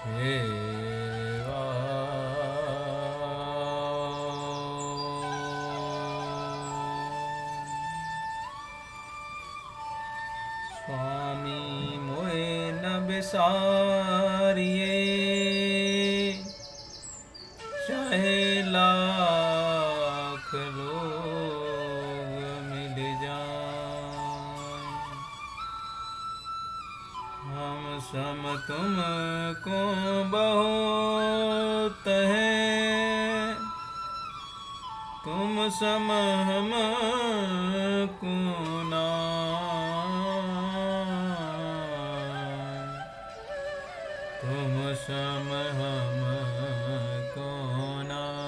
सेवा। स्वामी मोए न बिसारिए, चाहे लाख लोग मिल जाएं, हम सम तुमको बहुत हैं, तुम सम हमको नाय, तुम सम हमको नाय।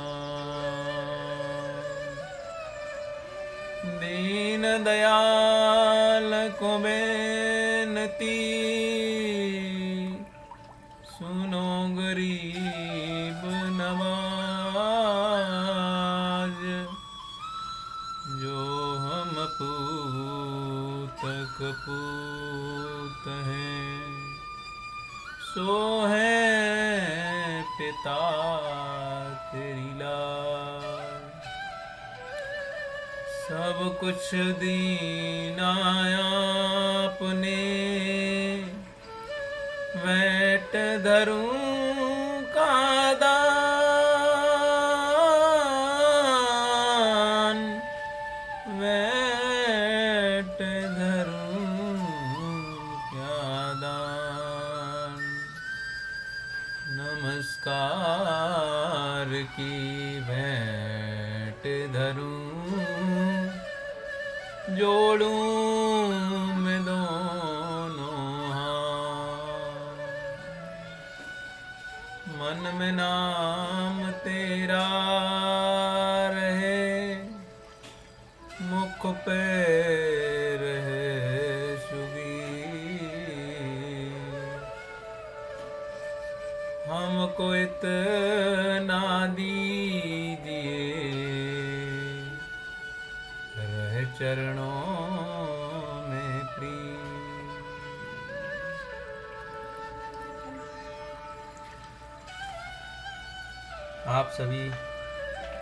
दीन दयाल को बेनती, सुनो गरीब नवाज, जो हम पूत कपूत हैं, सो है पिता तेरी लाज। सब कुछ दीना आपने, वैट धरूं का दान, वैट धरूं क्या दान। नमस्कार की भेंट धरूं, जोड़ूं मैं दोनों हाथ। मन में नाम तेरा रहे, मुख पे रहे सुबीर। हमको इतना दीजिए, रहे चरणों में प्रीत। आप सभी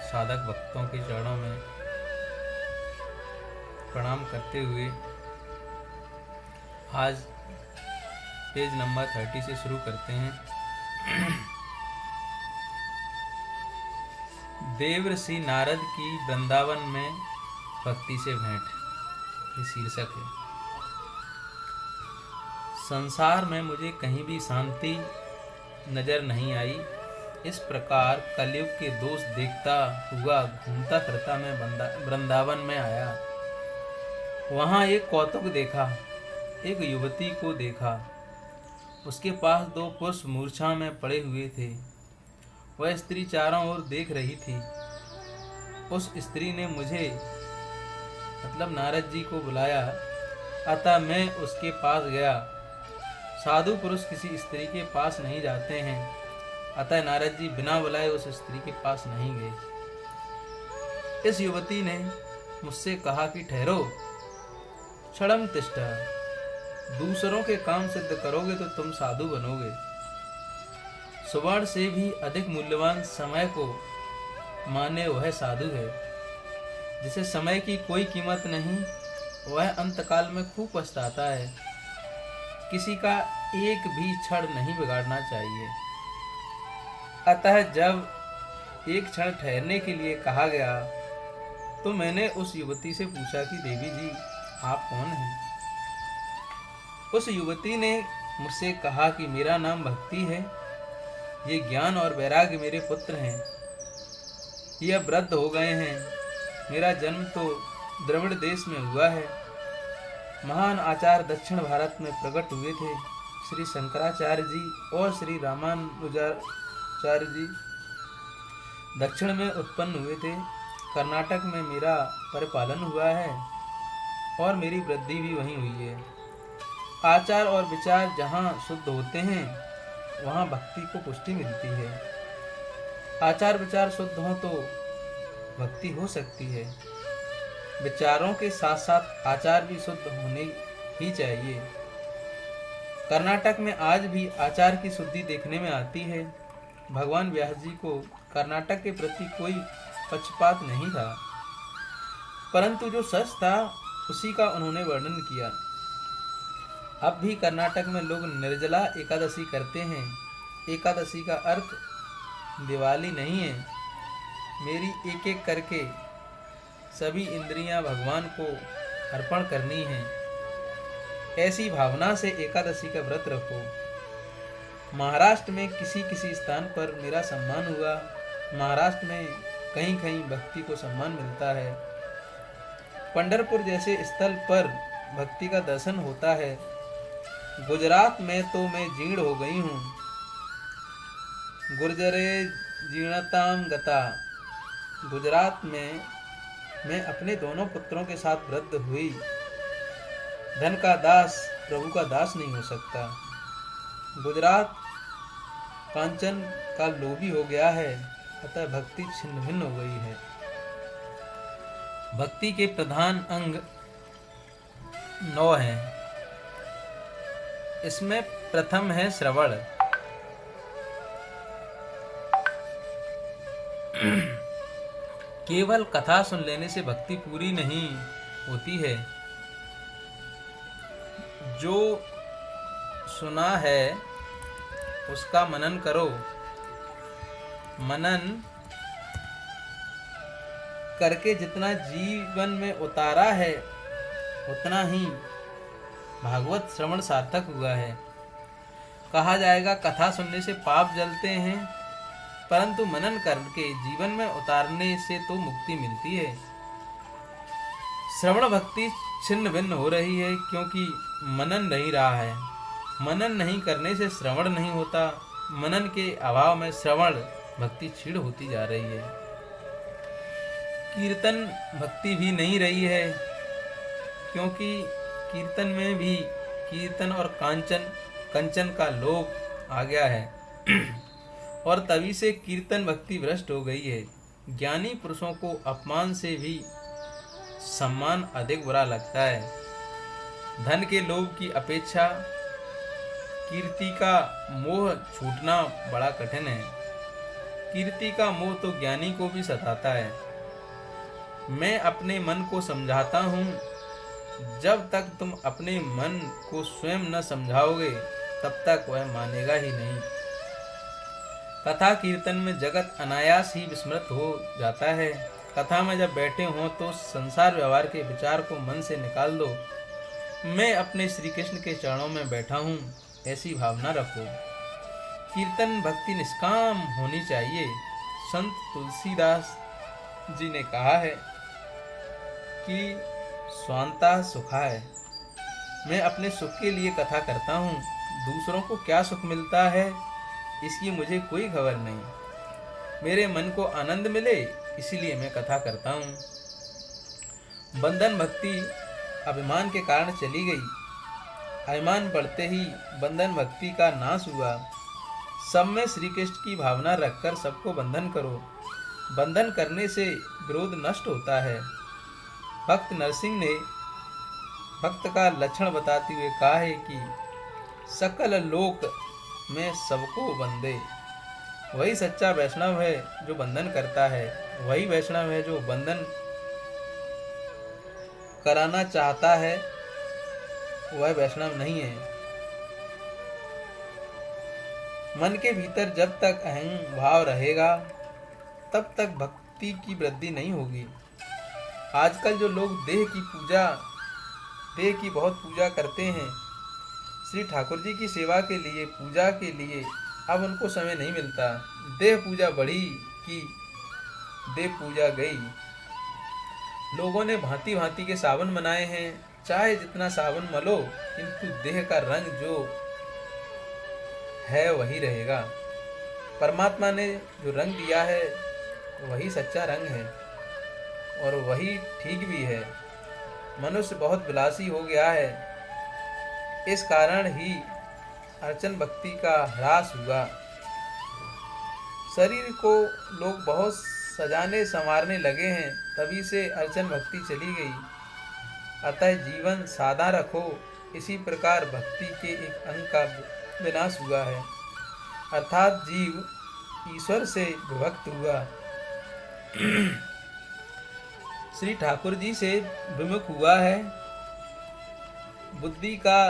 साधक भक्तों के चरणों में प्रणाम करते हुए आज पेज नंबर 30 से शुरू करते हैं। देवर्षि नारद की वृंदावन में भक्ति से भेंट, ये शीर्षक है। संसार में मुझे कहीं भी शांति नजर नहीं आई। इस प्रकार कलयुग के दोष देखता हुआ घूमता फिरता मैं वृंदावन में आया। वहाँ एक कौतुक देखा, एक युवती को देखा। उसके पास दो पुरुष मूर्छा में पड़े हुए थे। वह स्त्री चारों ओर देख रही थी। उस स्त्री ने मुझे मतलब नारद जी को बुलाया, अतः मैं उसके पास गया। साधु पुरुष किसी स्त्री के पास नहीं जाते हैं, अतः नारद जी बिना बुलाए उस स्त्री के पास नहीं गए। इस युवती ने मुझसे कहा कि ठहरो, क्षणम तिष्ठ, दूसरों के काम सिद्ध करोगे तो तुम साधु बनोगे। सुवर्ण से भी अधिक मूल्यवान समय को माने वह साधु है। जिसे समय की कोई कीमत नहीं, वह अंतकाल में खूब पछताता है। किसी का एक भी क्षण नहीं बिगाड़ना चाहिए। अतः जब एक क्षण ठहरने के लिए कहा गया तो मैंने उस युवती से पूछा कि देवी जी आप कौन हैं? उस युवती ने मुझसे कहा कि मेरा नाम भक्ति है। ये ज्ञान और वैराग्य मेरे पुत्र हैं। ये अब वृद्ध हो गए हैं। मेरा जन्म तो द्रविड़ देश में हुआ है। महान आचार्य दक्षिण भारत में प्रकट हुए थे। श्री शंकराचार्य जी और श्री रामानुजाचार्य जी दक्षिण में उत्पन्न हुए थे। कर्नाटक में मेरा परिपालन हुआ है और मेरी वृद्धि भी वहीं हुई है। आचार और विचार जहाँ शुद्ध होते हैं वहाँ भक्ति को पुष्टि मिलती है। आचार विचार शुद्ध हो तो भक्ति हो सकती है। विचारों के साथ साथ आचार भी शुद्ध होने ही चाहिए। कर्नाटक में आज भी आचार की शुद्धि देखने में आती है। भगवान व्यास जी को कर्नाटक के प्रति कोई पक्षपात नहीं था, परंतु जो सच था उसी का उन्होंने वर्णन किया। अब भी कर्नाटक में लोग निर्जला एकादशी करते हैं। एकादशी का अर्थ दिवाली नहीं है। मेरी एक एक करके सभी इंद्रियां भगवान को अर्पण करनी है, ऐसी भावना से एकादशी का व्रत रखो। महाराष्ट्र में किसी किसी स्थान पर मेरा सम्मान हुआ। महाराष्ट्र में कहीं कहीं भक्ति को सम्मान मिलता है। पंढरपुर जैसे स्थल पर भक्ति का दर्शन होता है। गुजरात में तो मैं जीर्ण हो गई हूँ। गुर्जरे जीर्णताम गता। गुजरात में मैं अपने दोनों पुत्रों के साथ वृद्ध हुई। धन का दास प्रभु का दास नहीं हो सकता। गुजरात कांचन का लोभी हो गया है, अतः भक्ति छिन्न भिन्न हो गई है। भक्ति के प्रधान अंग 9 हैं। इसमें प्रथम है श्रवण। केवल कथा सुन लेने से भक्ति पूरी नहीं होती है। जो सुना है उसका मनन करो। मनन करके जितना जीवन में उतारा है उतना ही भागवत श्रवण सार्थक हुआ है। कहा जाएगा कथा सुनने से पाप जलते हैं, परंतु मनन करके जीवन में उतारने से तो मुक्ति मिलती है। श्रवण भक्ति छिन्न भिन्न हो रही है क्योंकि मनन नहीं रहा है। मनन नहीं करने से श्रवण नहीं होता। मनन के अभाव में श्रवण भक्ति क्षीण होती जा रही है। कीर्तन भक्ति भी नहीं रही है क्योंकि कीर्तन में भी कीर्तन और कंचन का लोभ आ गया है और तभी से कीर्तन भक्ति भ्रष्ट हो गई है। ज्ञानी पुरुषों को अपमान से भी सम्मान अधिक बुरा लगता है। धन के लोभ की अपेक्षा कीर्ति का मोह छूटना बड़ा कठिन है। कीर्ति का मोह तो ज्ञानी को भी सताता है। मैं अपने मन को समझाता हूँ, जब तक तुम अपने मन को स्वयं न समझाओगे तब तक वह मानेगा ही नहीं। कथा कीर्तन में जगत अनायास ही विस्मृत हो जाता है। कथा में जब बैठे हो तो संसार व्यवहार के विचार को मन से निकाल दो। मैं अपने श्री कृष्ण के चरणों में बैठा हूँ, ऐसी भावना रखो। कीर्तन भक्ति निष्काम होनी चाहिए। संत तुलसीदास जी ने कहा है कि स्वांता सुखा है। मैं अपने सुख के लिए कथा करता हूँ। दूसरों को क्या सुख मिलता है इसकी मुझे कोई खबर नहीं। मेरे मन को आनंद मिले इसीलिए मैं कथा करता हूँ। बंधन भक्ति अभिमान के कारण चली गई। अभिमान बढ़ते ही बंधन भक्ति का नाश हुआ। सब में श्री कृष्ण की भावना रखकर सबको बंधन करो। बंधन करने से विरोध नष्ट होता है। भक्त नरसिंह ने भक्त का लक्षण बताते हुए कहा है कि सकल लोक में सबको बंदे। वही सच्चा वैष्णव है जो बंधन करता है। वही वैष्णव है जो बंधन कराना चाहता है, वह वैष्णव नहीं है। मन के भीतर जब तक अहं भाव रहेगा तब तक भक्ति की वृद्धि नहीं होगी। आजकल जो लोग देह की बहुत पूजा करते हैं, श्री ठाकुर जी की सेवा के लिए, पूजा के लिए अब उनको समय नहीं मिलता। देह पूजा बढ़ी कि देह पूजा गई। लोगों ने भांति भांति के सावन बनाए हैं। चाहे जितना सावन मलो, किंतु देह का रंग जो है वही रहेगा। परमात्मा ने जो रंग दिया है वही सच्चा रंग है और वही ठीक भी है। मनुष्य बहुत विलासी हो गया है। इस कारण ही अर्चन भक्ति का ह्रास हुआ। शरीर को लोग बहुत सजाने संवारने लगे हैं, तभी से अर्चन भक्ति चली गई। अतः जीवन सादा रखो, इसी प्रकार भक्ति के एक अंग का विनाश हुआ है, अर्थात जीव ईश्वर से विभक्त हुआ, श्री ठाकुर जी से विमुख हुआ है। बुद्धि का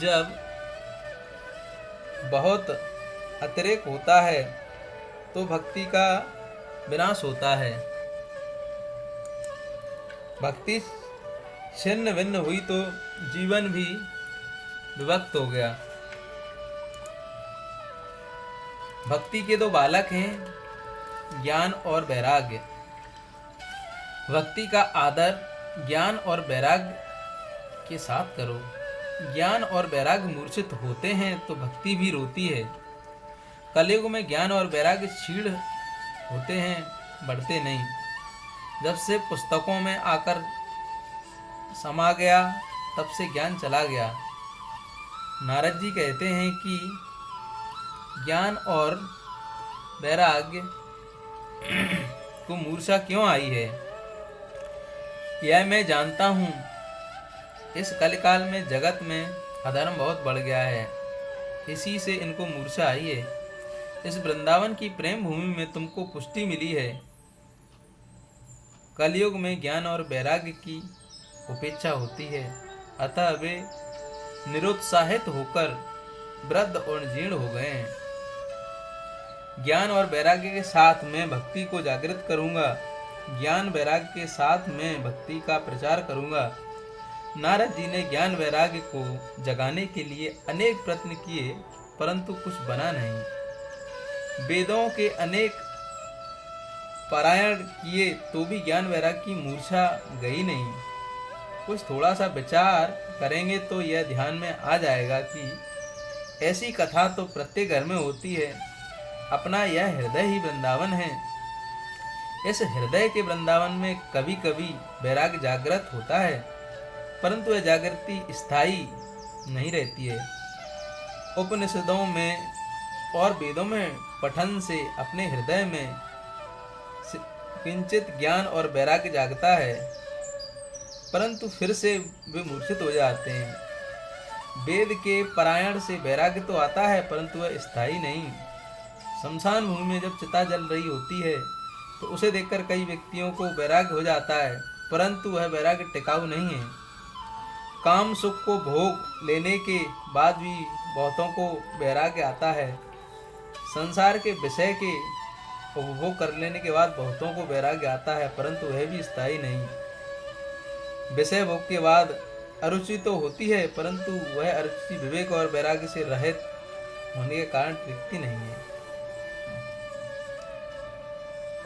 जब बहुत अतिरेक होता है तो भक्ति का विनाश होता है। भक्ति छिन्न भिन्न हुई तो जीवन भी विभक्त हो गया। भक्ति के दो बालक हैं, ज्ञान और वैराग्य। भक्ति का आदर ज्ञान और वैराग्य के साथ करो। ज्ञान और वैराग्य मूर्छित होते हैं तो भक्ति भी रोती है। कलयुग में ज्ञान और वैराग्य क्षीण होते हैं, बढ़ते नहीं। जब से पुस्तकों में आकर समा गया तब से ज्ञान चला गया। नारद जी कहते हैं कि ज्ञान और वैराग्य को मूर्छा क्यों आई है, यह मैं जानता हूँ। इस कलिकाल में जगत में अधर्म बहुत बढ़ गया है, इसी से इनको मूर्छा आई है। इस वृंदावन की प्रेम भूमि में तुमको पुष्टि मिली है। कलयुग में ज्ञान और वैराग्य की उपेक्षा होती है, अतः वे निरुत्साहित होकर वृद्ध और जीर्ण हो गए हैं। ज्ञान और वैराग्य के साथ मैं भक्ति को जागृत करूंगा। ज्ञान वैराग्य के साथ मैं भक्ति का प्रचार करूंगा। नारद जी ने ज्ञान वैराग्य को जगाने के लिए अनेक प्रयत्न किए, परंतु कुछ बना नहीं। वेदों के अनेक पारायण किए तो भी ज्ञान वैराग्य की मूर्छा गई नहीं। कुछ थोड़ा सा विचार करेंगे तो यह ध्यान में आ जाएगा कि ऐसी कथा तो प्रत्येक घर में होती है। अपना यह हृदय ही वृंदावन है। इस हृदय के वृंदावन में कभी कभी वैराग्य जागृत होता है, परंतु यह जागृति स्थायी नहीं रहती है। उपनिषदों में और वेदों में पठन से अपने हृदय में किंचित ज्ञान और वैराग्य जागता है, परंतु फिर से वे मूर्छित हो जाते हैं। वेद के पारायण से वैराग्य तो आता है, परंतु वह स्थायी नहीं। शमशान भूमि में जब चिता जल रही होती है तो उसे देखकर कई व्यक्तियों को वैराग्य हो जाता है, परंतु वह वैराग्य टिकाऊ नहीं है। काम सुख को भोग लेने के बाद भी बहुतों को वैराग्य आता है। संसार के विषय के उपभोग कर लेने के बाद बहुतों को वैराग्य आता है, परंतु वह भी स्थायी नहीं। विषय भोग के बाद अरुचि तो होती है, परंतु वह अरुचि विवेक और वैराग्य से रहित होने के कारण टिकती नहीं है।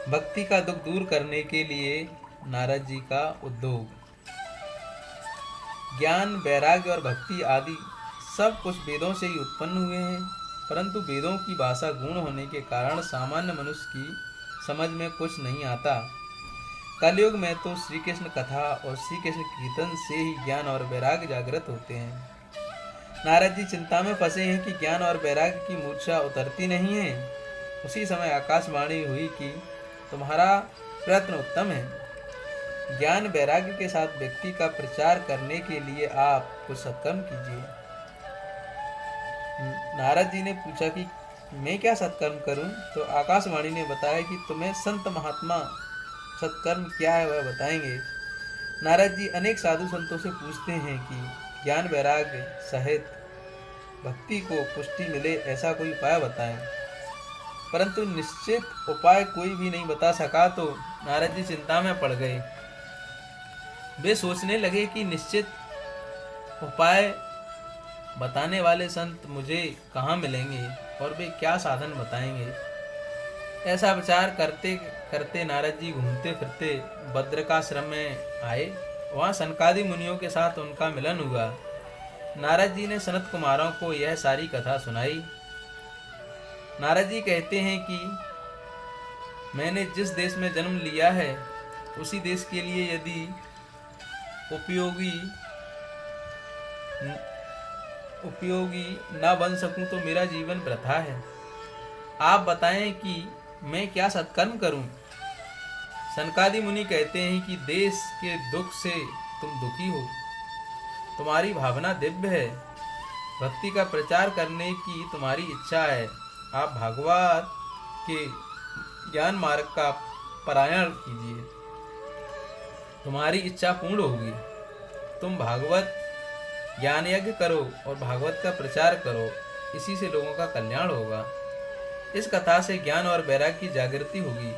भक्ति का दुख दूर करने के लिए नारद जी का उद्योग। ज्ञान वैराग्य और भक्ति आदि सब कुछ वेदों से ही उत्पन्न हुए हैं, परंतु वेदों की भाषा गूढ़ होने के कारण सामान्य मनुष्य की समझ में कुछ नहीं आता। कलयुग में तो श्री कृष्ण कथा और श्री कृष्ण कीर्तन से ही ज्ञान और वैराग्य जागृत होते हैं। नारद जी चिंता में फंसे हैं कि ज्ञान और वैराग्य की मूर्छा उतरती नहीं है। उसी समय आकाशवाणी हुई कि तुम्हारा प्रयत्न उत्तम है। ज्ञान वैराग्य के साथ व्यक्ति का प्रचार करने के लिए आप कुछ सत्कर्म कीजिए। नारद जी ने पूछा कि मैं क्या सत्कर्म करूं? तो आकाशवाणी ने बताया कि तुम्हें संत महात्मा सत्कर्म क्या है वह बताएंगे। नारद जी अनेक साधु संतों से पूछते हैं कि ज्ञान वैराग्य सहित भक्ति को पुष्टि मिले ऐसा कोई उपाय बताएं, परंतु निश्चित उपाय कोई भी नहीं बता सका तो नारद जी चिंता में पड़ गए। वे सोचने लगे कि निश्चित उपाय बताने वाले संत मुझे कहाँ मिलेंगे और वे क्या साधन बताएंगे। ऐसा विचार करते करते नारद जी घूमते फिरते बद्रिकाश्रम में आए। वहाँ सनकादि मुनियों के साथ उनका मिलन हुआ। नारद जी ने सनत कुमारों को यह सारी कथा सुनाई। नारद जी कहते हैं कि मैंने जिस देश में जन्म लिया है उसी देश के लिए यदि उपयोगी ना बन सकूं तो मेरा जीवन वृथा है। आप बताएं कि मैं क्या सत्कर्म करूं? सनकादि मुनि कहते हैं कि देश के दुख से तुम दुखी हो, तुम्हारी भावना दिव्य है, भक्ति का प्रचार करने की तुम्हारी इच्छा है। आप भागवत के ज्ञान मार्ग का पारायण कीजिए, तुम्हारी इच्छा पूर्ण होगी। तुम भागवत ज्ञान यज्ञ करो और भागवत का प्रचार करो, इसी से लोगों का कल्याण होगा। इस कथा से ज्ञान और वैराग्य की जागृति होगी।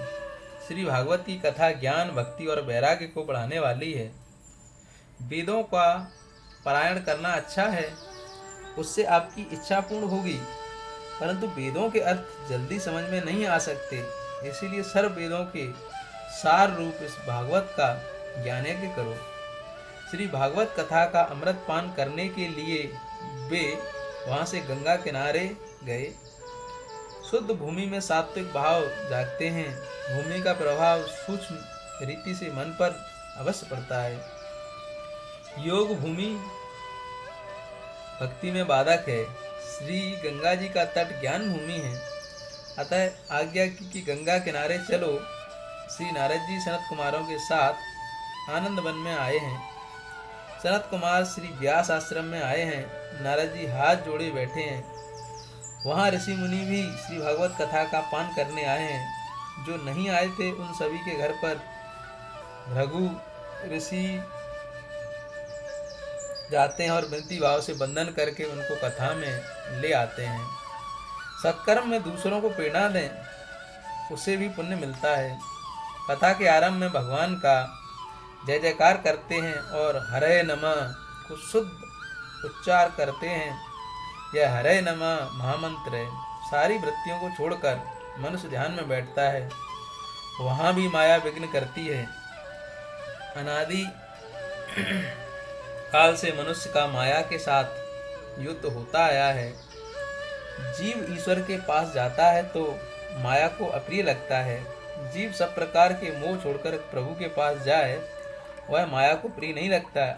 श्री भागवत की कथा ज्ञान, भक्ति और वैराग्य को बढ़ाने वाली है। वेदों का पारायण करना अच्छा है, उससे आपकी इच्छा पूर्ण होगी, परंतु वेदों के अर्थ जल्दी समझ में नहीं आ सकते, इसीलिए सर्व वेदों के सार रूप इस भागवत का ज्ञान यज्ञ करो। श्री भागवत कथा का अमृत पान करने के लिए वे वहां से गंगा किनारे गए। शुद्ध भूमि में सात्विक भाव जागते हैं। भूमि का प्रभाव सूक्ष्म रीति से मन पर अवश्य पड़ता है। योग भूमि भक्ति में बाधक है। श्री गंगा जी का तट ज्ञान भूमि है, अतः आज्ञा की कि गंगा किनारे चलो। श्री नारद जी सनत कुमारों के साथ आनंद वन में आए हैं। सनत कुमार श्री व्यास आश्रम में आए हैं। नारद जी हाथ जोड़े बैठे हैं। वहाँ ऋषि मुनि भी श्री भागवत कथा का पान करने आए हैं। जो नहीं आए थे उन सभी के घर पर रघु ऋषि जाते हैं और विनती भाव से बंधन करके उनको कथा में ले आते हैं। सत्कर्म में दूसरों को प्रेरणा दें, उससे भी पुण्य मिलता है। कथा के आरंभ में भगवान का जय जयकार करते हैं और हरे नमः को शुद्ध उच्चार करते हैं। यह हरे नमः महामंत्र है। सारी वृत्तियों को छोड़कर मनुष्य ध्यान में बैठता है, वहाँ भी माया विघ्न करती है। अनादि काल से मनुष्य का माया के साथ युद्ध होता आया है। जीव ईश्वर के पास जाता है तो माया को अप्रिय लगता है। जीव सब प्रकार के मोह छोड़कर प्रभु के पास जाए, वह माया को प्रिय नहीं लगता।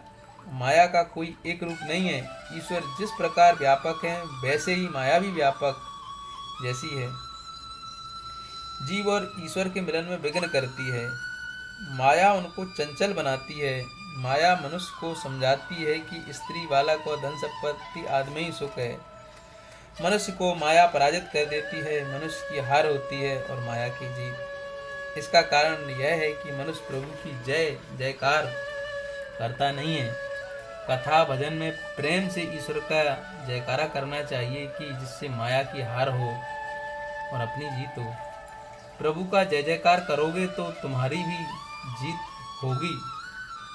माया का कोई एक रूप नहीं है। ईश्वर जिस प्रकार व्यापक है, वैसे ही माया भी व्यापक जैसी है। जीव और ईश्वर के मिलन में विघ्न करती है। माया उनको चंचल बनाती है। माया मनुष्य को समझाती है कि स्त्री, बालक और धन संपत्ति आदि में ही सुख है। मनुष्य को माया पराजित कर देती है। मनुष्य की हार होती है और माया की जीत। इसका कारण यह है कि मनुष्य प्रभु की जय जयकार करता नहीं है। कथा भजन में प्रेम से ईश्वर का जयकारा करना चाहिए कि जिससे माया की हार हो और अपनी जीत हो। प्रभु का जय जयकार करोगे तो तुम्हारी भी जीत होगी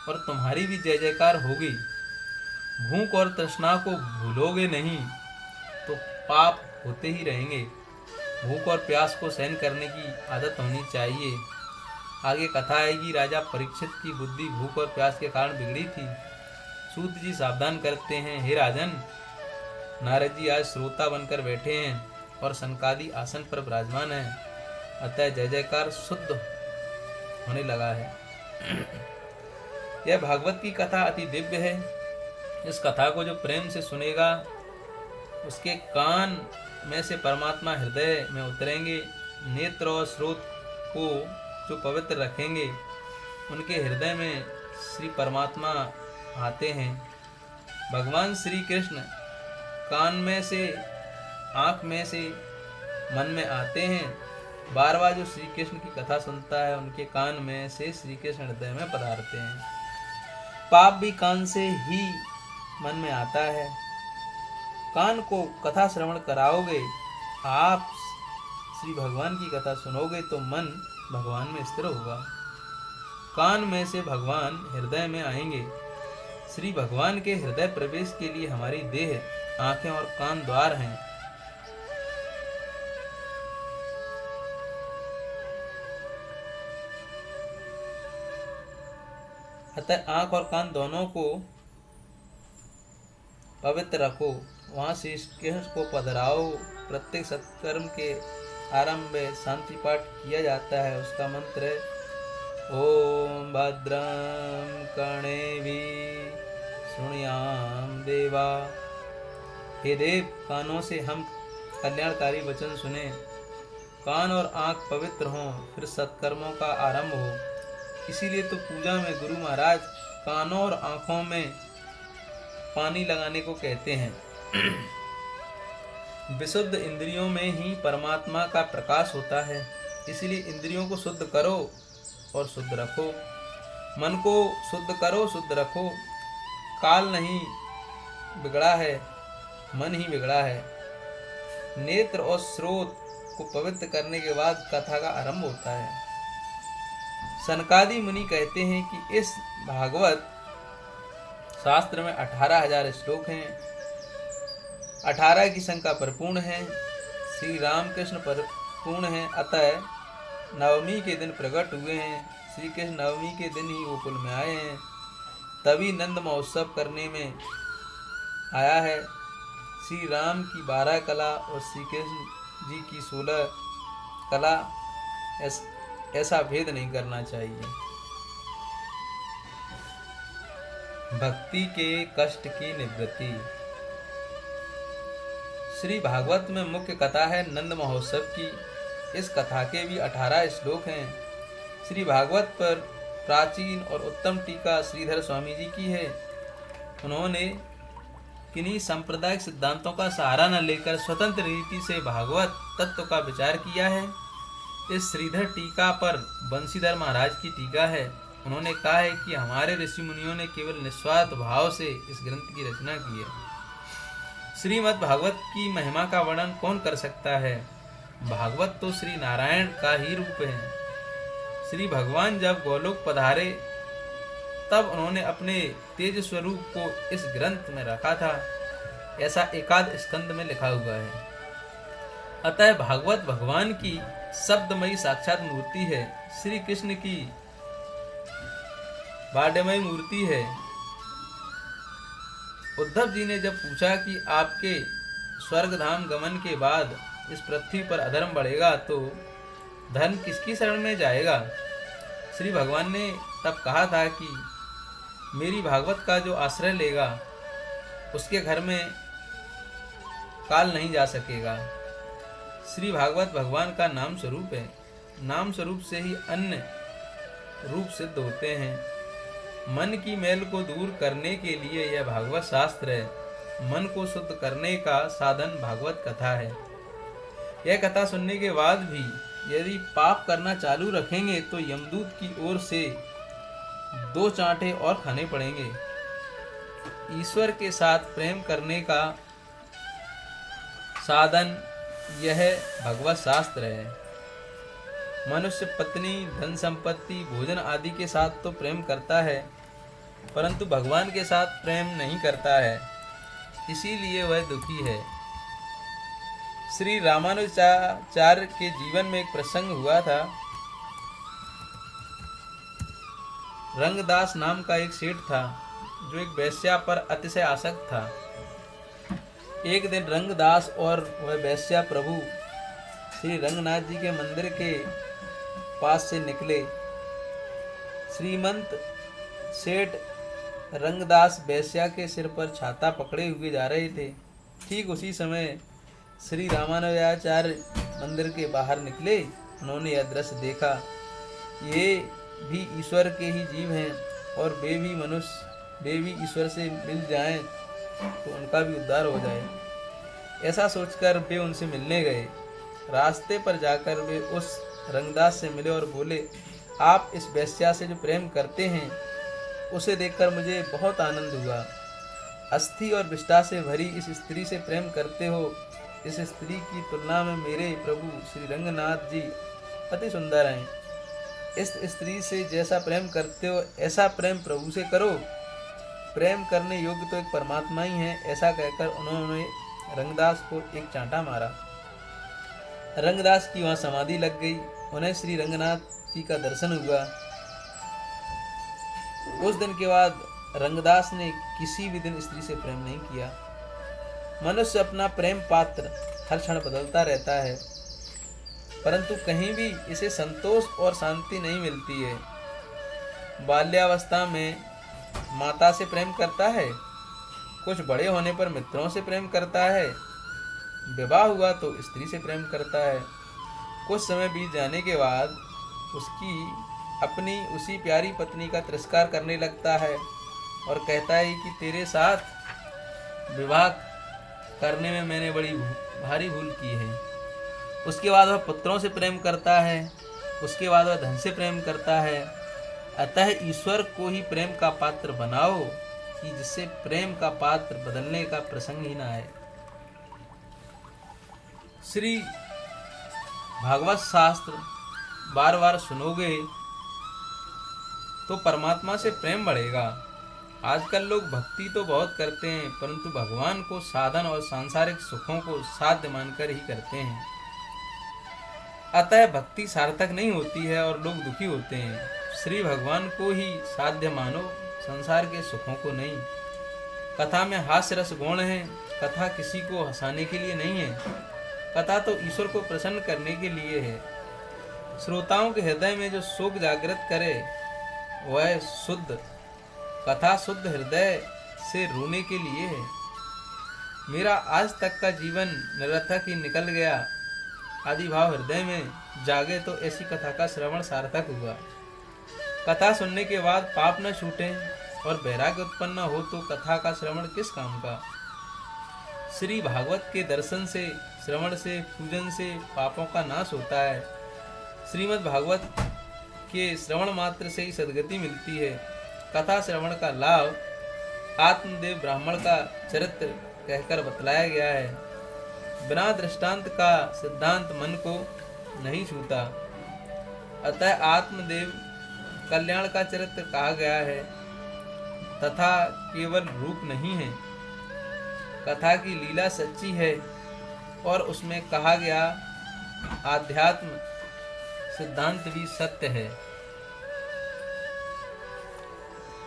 और तुम्हारी भी जय जयकार होगी। भूख और तृष्णा को भूलोगे नहीं तो पाप होते ही रहेंगे। भूख और प्यास को सहन करने की आदत होनी चाहिए। आगे कथा आएगी। राजा परीक्षित की बुद्धि भूख और प्यास के कारण बिगड़ी थी। सूत जी सावधान करते हैं, हे राजन, नारद जी आज श्रोता बनकर बैठे हैं और सनकादि आसन पर विराजमान हैं, अतः जय जयकार शुद्ध होने लगा है। यह भागवत की कथा अति दिव्य है। इस कथा को जो प्रेम से सुनेगा, उसके कान में से परमात्मा हृदय में उतरेंगे। नेत्र और स्रोत को जो पवित्र रखेंगे, उनके हृदय में श्री परमात्मा आते हैं। भगवान श्री कृष्ण कान में से, आँख में से, मन में आते हैं। बार बार जो श्री कृष्ण की कथा सुनता है, उनके कान में से श्री कृष्ण हृदय में पधारते हैं। पाप भी कान से ही मन में आता है। कान को कथा श्रवण कराओगे, आप श्री भगवान की कथा सुनोगे तो मन भगवान में स्थिर होगा। कान में से भगवान हृदय में आएंगे। श्री भगवान के हृदय प्रवेश के लिए हमारी देह, आंखें और कान द्वार हैं। अतः आंख और कान दोनों को पवित्र रखो। वहाँ श्री कृष्ण को पधराओ। प्रत्येक सत्कर्म के आरंभ में शांति पाठ किया जाता है। उसका मंत्र है ओम भद्रं कर्णेभिः शृणुयाम देवा। हे देव, कानों से हम कल्याणकारी वचन सुने। कान और आंख पवित्र हों, फिर सत्कर्मों का आरंभ हो। इसीलिए तो पूजा में गुरु महाराज कानों और आंखों में पानी लगाने को कहते हैं। विशुद्ध इंद्रियों में ही परमात्मा का प्रकाश होता है, इसलिए इंद्रियों को शुद्ध करो और शुद्ध रखो। मन को शुद्ध करो, शुद्ध रखो। काल नहीं बिगड़ा है, मन ही बिगड़ा है। नेत्र और स्रोत को पवित्र करने के बाद कथा का आरंभ होता है। सनकादि मुनि कहते हैं कि इस भागवत शास्त्र में 18,000 श्लोक हैं। 18 की संख्या परिपूर्ण है। श्री रामकृष्ण परिपूर्ण है, अतः नवमी के दिन प्रकट हुए हैं। श्री कृष्ण नवमी के दिन ही गोकुल में आए हैं, तभी नंद महोत्सव करने में आया है। श्री राम की 12 कला और श्री कृष्ण जी की 16 कला, ऐसा भेद नहीं करना चाहिए। भक्ति के कष्ट की निवृत्ति। श्री भागवत में मुख्य कथा है नंद महोत्सव की। इस कथा के भी 18 श्लोक हैं। श्री भागवत पर प्राचीन और उत्तम टीका श्रीधर स्वामी जी की है। उन्होंने किन्हीं सांप्रदायिक सिद्धांतों का सहारा न लेकर स्वतंत्र रीति से भागवत तत्व का विचार किया है। इस श्रीधर टीका पर बंशीधर महाराज की टीका है। उन्होंने कहा है कि हमारे ऋषि मुनियों ने केवल निस्वार्थ भाव से इस ग्रंथ की रचना की है। श्रीमद् भागवत की महिमा का वर्णन कौन कर सकता है। भागवत तो श्री नारायण का ही रूप है। श्री भगवान जब गोलोक पधारे तब उन्होंने अपने तेज स्वरूप को इस ग्रंथ में रखा था, ऐसा एकाद स्कंद में लिखा हुआ है। अतः भागवत भगवान की शब्दमयी साक्षात मूर्ति है। श्री कृष्ण की वाड्यमयी मूर्ति है। उद्धव जी ने जब पूछा कि आपके स्वर्ग धाम गमन के बाद इस पृथ्वी पर अधर्म बढ़ेगा तो धर्म किसकी शरण में जाएगा। श्री भगवान ने तब कहा था कि मेरी भागवत का जो आश्रय लेगा उसके घर में काल नहीं जा सकेगा। श्री भागवत भगवान का नाम स्वरूप है। नाम स्वरूप से ही अन्य रूप सिद्ध होते हैं। मन की मैल को दूर करने के लिए यह भागवत शास्त्र है। मन को शुद्ध करने का साधन भागवत कथा है। यह कथा सुनने के बाद भी यदि पाप करना चालू रखेंगे तो यमदूत की ओर से 2 चांटे और खाने पड़ेंगे। ईश्वर के साथ प्रेम करने का साधन यह भगवत शास्त्र है। मनुष्य पत्नी, धन संपत्ति, भोजन आदि के साथ तो प्रेम करता है, परंतु भगवान के साथ प्रेम नहीं करता है, इसीलिए वह दुखी है। श्री रामानुजाचार्य के जीवन में एक प्रसंग हुआ था। रंगदास नाम का एक सेठ था जो एक वेश्या पर अतिशय आसक्त था। एक दिन रंगदास और वह वेश्या प्रभु श्री रंगनाथ जी के मंदिर के पास से निकले। श्रीमंत सेठ रंगदास वेश्या के सिर पर छाता पकड़े हुए जा रहे थे। ठीक उसी समय श्री रामानुजाचार्य मंदिर के बाहर निकले। उन्होंने यह दृश्य देखा। ये भी ईश्वर के ही जीव हैं और वे भी ईश्वर से मिल जाएं तो उनका भी उद्धार हो जाए। ऐसा सोचकर वे उनसे मिलने गए। रास्ते पर जाकर वे उस रंगदास से मिले और बोले, आप इस वेश्या से जो प्रेम करते हैं उसे देखकर मुझे बहुत आनंद हुआ। अस्थि और विष्ठा से भरी इस स्त्री से प्रेम करते हो। इस स्त्री की तुलना में मेरे प्रभु श्री रंगनाथ जी अति सुंदर हैं। इस स्त्री से जैसा प्रेम करते हो ऐसा प्रेम प्रभु से करो। प्रेम करने योग्य तो एक परमात्मा ही है। ऐसा कहकर उन्होंने रंगदास को एक चांटा मारा। रंगदास की वहां समाधि लग गई। उन्हें श्री रंगनाथ जी का दर्शन हुआ। उस दिन के बाद रंगदास ने किसी भी दिन स्त्री से प्रेम नहीं किया। मनुष्य अपना प्रेम पात्र हर क्षण बदलता रहता है, परंतु कहीं भी इसे संतोष और शांति नहीं मिलती है। बाल्यावस्था में माता से प्रेम करता है, कुछ बड़े होने पर मित्रों से प्रेम करता है, विवाह हुआ तो स्त्री से प्रेम करता है। कुछ समय बीत जाने के बाद उसकी अपनी उसी प्यारी पत्नी का तिरस्कार करने लगता है और कहता है कि तेरे साथ विवाह करने में मैंने बड़ी भारी भूल की है। उसके बाद वह पुत्रों से प्रेम करता है, उसके बाद वह धन से प्रेम करता है। अतः ईश्वर को ही प्रेम का पात्र बनाओ कि जिससे प्रेम का पात्र बदलने का प्रसंग ही ना आए। श्री भागवत शास्त्र बार बार सुनोगे तो परमात्मा से प्रेम बढ़ेगा। आजकल लोग भक्ति तो बहुत करते हैं, परंतु भगवान को साधन और सांसारिक सुखों को साध्य मानकर ही करते हैं। अतः भक्ति सार्थक नहीं होती है और लोग दुखी होते हैं। श्री भगवान को ही साध्य मानो, संसार के सुखों को नहीं। कथा में हास्य रस गुण है। कथा किसी को हंसाने के लिए नहीं है, कथा तो ईश्वर को प्रसन्न करने के लिए है। श्रोताओं के हृदय में जो शोक जागृत करे वह शुद्ध कथा शुद्ध हृदय से रोने के लिए है। मेरा आज तक का जीवन निरर्थक ही निकल गया। आदि भाव हृदय में जागे तो ऐसी कथा का श्रवण सार्थक हुआ। कथा सुनने के बाद पाप न छूटे और वैराग्य उत्पन्न हो तो कथा का श्रवण किस काम का। श्री भागवत के दर्शन से, श्रवण से, पूजन से पापों का नाश होता है। श्रीमद् भागवत के श्रवण मात्र से ही सद्गति मिलती है। कथा श्रवण का लाभ आत्मदेव ब्राह्मण का चरित्र कहकर बतलाया गया है। बिना दृष्टांत का सिद्धांत मन को नहीं छूता। अतः आत्मदेव कल्याण का चरित्र कहा गया है तथा केवल रूप नहीं है। कथा की लीला सच्ची है और उसमें कहा गया आध्यात्म सिद्धांत भी सत्य है।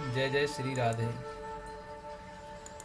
जय जय श्री राधे।